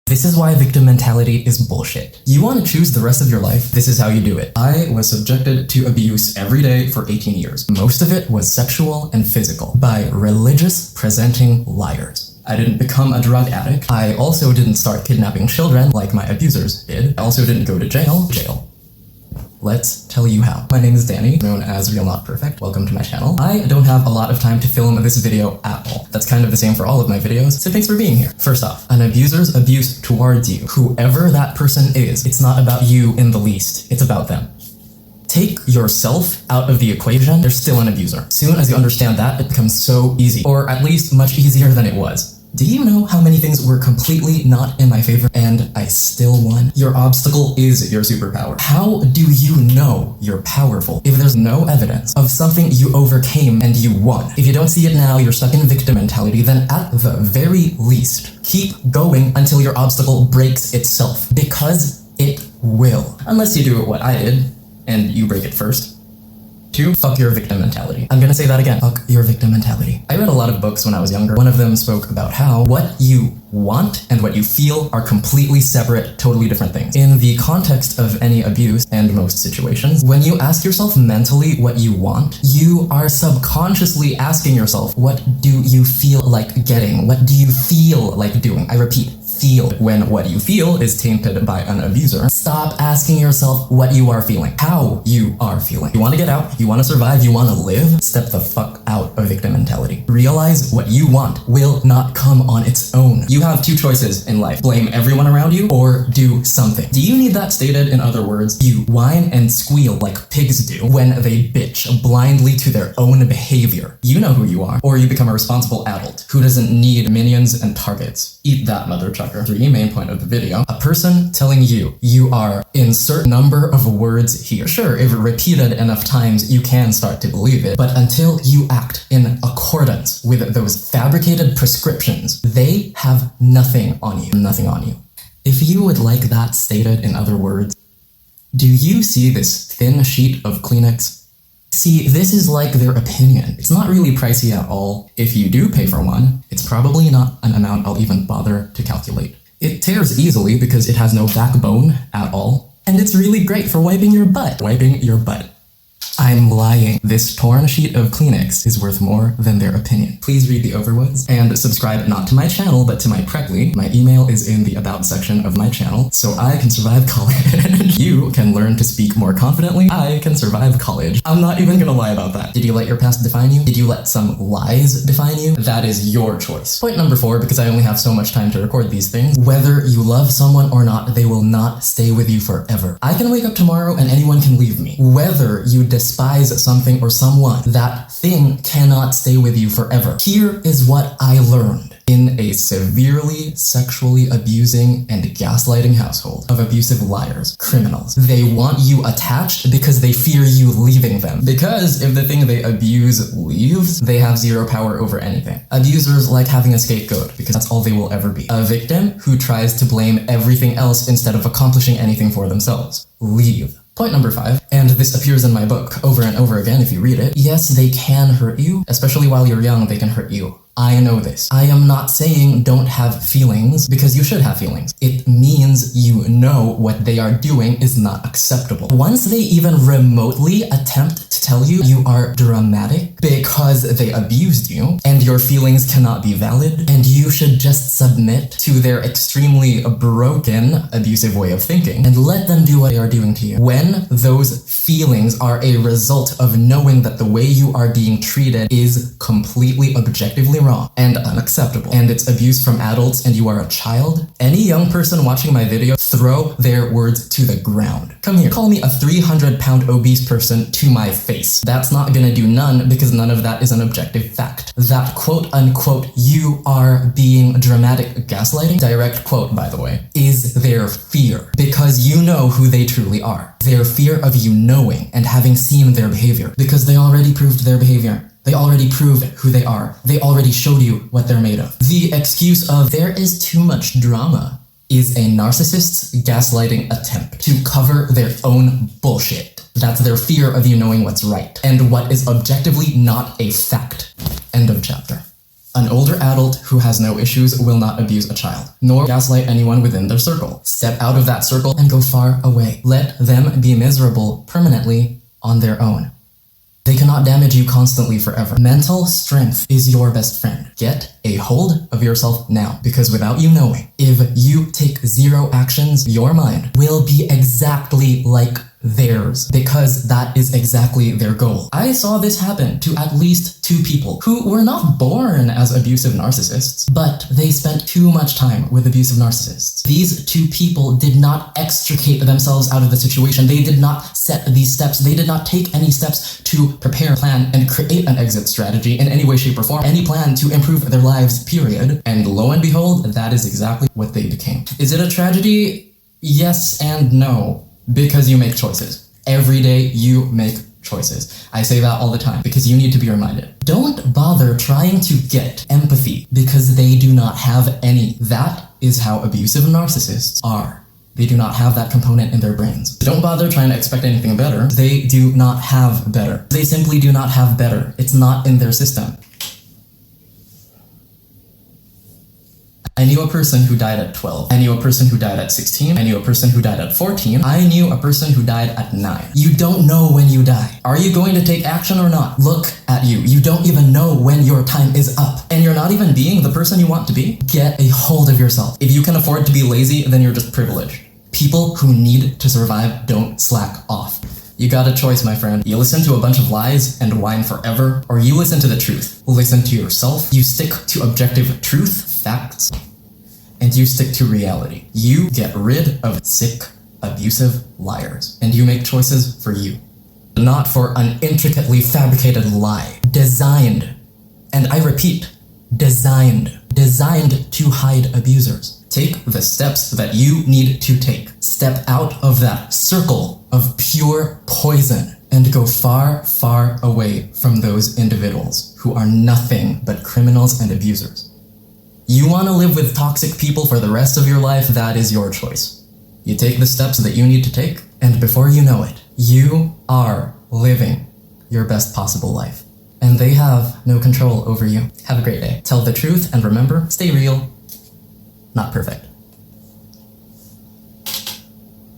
This is why victim mentality is bullshit. You want to choose the rest of your life? This is how you do it. I was subjected to abuse every day for 18 years. Most of it was sexual and physical by religious presenting liars. I didn't become a drug addict. I also didn't start kidnapping children like my abusers did. I also didn't go to jail. Let's tell you how. My name is Danny, known as Realnotperfect. Welcome to my channel. I don't have a lot of time to film this video at all. That's kind of the same for all of my videos, so thanks for being here. First off, an abuser's abuse towards you, whoever that person is, it's not about you in the least, it's about them. Take yourself out of the equation, they're still an abuser. Soon as you understand that, it becomes so easy, or at least much easier than it was. Do you know how many things were completely not in my favor and I still won? Your obstacle is your superpower. How do you know you're powerful if there's no evidence of something you overcame and you won? If you don't see it now, you're stuck in victim mentality, then at the very least, keep going until your obstacle breaks itself, because it will. Unless you do what I did and you break it first. 2, fuck your victim mentality. I'm gonna say that again. Fuck your victim mentality. I read a lot of books when I was younger. One of them spoke about how what you want and what you feel are completely separate, totally different things. In the context of any abuse and most situations, when you ask yourself mentally what you want, you are subconsciously asking yourself, what do you feel like getting? What do you feel like doing? I repeat, feel. When what you feel is tainted by an abuser, stop asking yourself what you are feeling, how you are feeling. You want to get out, you want to survive, you want to live, step the fuck out of victim mentality. Realize what you want will not come on its own. You have 2 choices in life. Blame everyone around you or do something. Do you need that stated? In other words, you whine and squeal like pigs do when they bitch blindly to their own behavior. You know who you are, or you become a responsible adult who doesn't need minions and targets. Eat that, mother chucker. 3, main point of the video. A person telling you you are insert number of words here. Sure, if repeated enough times, you can start to believe it, but until you act in accordance with those fabricated prescriptions, they have nothing on you. Nothing on you. If you would like that stated in other words, do you see this thin sheet of Kleenex? See, this is like their opinion. It's not really pricey at all. If you do pay for one, it's probably not an amount I'll even bother to calculate. It tears easily because it has no backbone at all, and it's really great for wiping your butt. Wiping your butt. I'm lying. This torn sheet of Kleenex is worth more than their opinion. Please read the Overwoods and subscribe not to my channel, but to my Precly. My email is in the About section of my channel, so I can survive college. You can learn to speak more confidently. I can survive college. I'm not even gonna lie about that. Did you let your past define you? Did you let some lies define you? That is your choice. Point number 4, because I only have so much time to record these things. Whether you love someone or not, they will not stay with you forever. I can wake up tomorrow and anyone can leave me. Whether you despise something or someone, that thing cannot stay with you forever. Here is what I learned. In a severely sexually abusing and gaslighting household of abusive liars, criminals, they want you attached because they fear you leaving them. Because if the thing they abuse leaves, they have 0 power over anything. Abusers like having a scapegoat because that's all they will ever be. A victim who tries to blame everything else instead of accomplishing anything for themselves. Leave. Point number 5, and this appears in my book over and over again if you read it. Yes, they can hurt you, especially while you're young, they can hurt you. I know this. I am not saying don't have feelings, because you should have feelings. It means you know what they are doing is not acceptable. Once they even remotely attempt to tell you you are dramatic because they abused you, and your feelings cannot be valid, and you should just submit to their extremely broken, abusive way of thinking, and let them do what they are doing to you. When those feelings are a result of knowing that the way you are being treated is completely objectively wrong and unacceptable, and it's abuse from adults and you are a child, any young person watching my video, throw their words to the ground. Come here, call me a 300-pound obese person to my face. That's not gonna do none, because none of that is an objective fact. That quote-unquote, you are being dramatic gaslighting, direct quote by the way, is their fear, because you know who they truly are. Their fear of you knowing and having seen their behavior, because they already proved their behavior. They already proved who they are. They already showed you what they're made of. The excuse of there is too much drama is a narcissist's gaslighting attempt to cover their own bullshit. That's their fear of you knowing what's right and what is objectively not a fact. End of chapter. An older adult who has no issues will not abuse a child, nor gaslight anyone within their circle. Step out of that circle and go far away. Let them be miserable permanently on their own. They cannot damage you constantly forever. Mental strength is your best friend. Get a hold of yourself now, because without you knowing, if you take 0 actions, your mind will be exactly like theirs, because that is exactly their goal. I saw this happen to at least 2 people who were not born as abusive narcissists, but they spent too much time with abusive narcissists. These 2 people did not extricate themselves out of the situation. They did not set these steps. They did not take any steps to prepare, plan, and create an exit strategy in any way, shape, or form, any plan to improve their lives, period. And lo and behold, that is exactly what they became. Is it a tragedy? Yes and no. Because you make choices. Every day you make choices. I say that all the time because you need to be reminded. Don't bother trying to get empathy because they do not have any. That is how abusive narcissists are. They do not have that component in their brains. Don't bother trying to expect anything better. They do not have better. They simply do not have better. It's not in their system. I knew a person who died at 12. I knew a person who died at 16. I knew a person who died at 14. I knew a person who died at 9. You don't know when you die. Are you going to take action or not? Look at you. You don't even know when your time is up. And you're not even being the person you want to be. Get a hold of yourself. If you can afford to be lazy, then you're just privileged. People who need to survive don't slack off. You got a choice, my friend. You listen to a bunch of lies and whine forever, or you listen to the truth. Listen to yourself. You stick to objective truth, facts, and you stick to reality. You get rid of sick, abusive liars, and you make choices for you, not for an intricately fabricated lie. Designed, and I repeat, designed to hide abusers. Take the steps that you need to take. Step out of that circle of pure poison and go far, far away from those individuals who are nothing but criminals and abusers. You want to live with toxic people for the rest of your life, that is your choice. You take the steps that you need to take, and before you know it, you are living your best possible life. And they have no control over you. Have a great day. Tell the truth, and remember, stay real, not perfect.